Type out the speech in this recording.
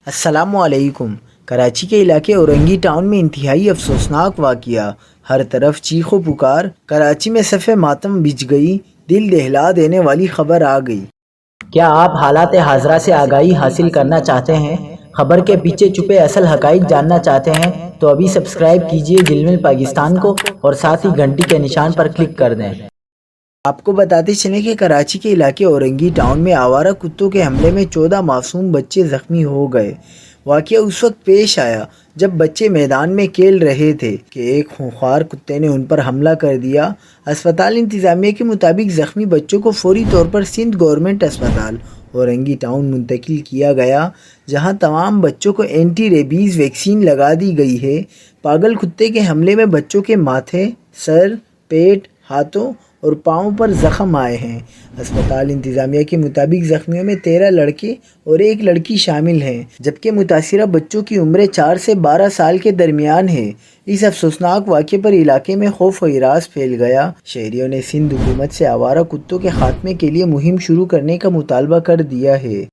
السلام علیکم۔ کراچی کے علاقے اورنگی ٹاؤن میں انتہائی افسوسناک واقعہ، ہر طرف چیخ و پکار، کراچی میں صف ماتم بچھ گئی، دل دہلا دینے والی خبر آ گئی۔ کیا آپ حالات حاضرہ سے آگاہی حاصل کرنا چاہتے ہیں؟ خبر کے پیچھے چھپے اصل حقائق جاننا چاہتے ہیں تو ابھی سبسکرائب کیجئے جلمل پاکستان کو اور ساتھ ہی گھنٹی کے نشان پر کلک کر دیں۔ آپ کو بتاتے چلیں کہ کراچی کے علاقے اورنگی ٹاؤن میں آوارہ کتوں کے حملے میں 14 معصوم بچے زخمی ہو گئے۔ واقعہ اس وقت پیش آیا جب بچے میدان میں کھیل رہے تھے کہ ایک خونخوار کتے نے ان پر حملہ کر دیا۔ اسپتال انتظامیہ کے مطابق زخمی بچوں کو فوری طور پر سندھ گورنمنٹ اسپتال اورنگی ٹاؤن منتقل کیا گیا، جہاں تمام بچوں کو اینٹی ریبیز ویکسین لگا دی گئی ہے۔ پاگل کتے کے حملے میں بچوں کے ماتھے، سر، پیٹ، ہاتھوں اور پاؤں پر زخم آئے ہیں۔ اسپتال انتظامیہ کے مطابق زخمیوں میں 13 لڑکے اور 1 لڑکی شامل ہیں، جبکہ متاثرہ بچوں کی عمریں 4 سے 12 سال کے درمیان ہے۔ اس افسوسناک واقعے پر علاقے میں خوف و ہراس پھیل گیا۔ شہریوں نے سندھ حکومت سے آوارہ کتوں کے خاتمے کے لیے مہم شروع کرنے کا مطالبہ کر دیا ہے۔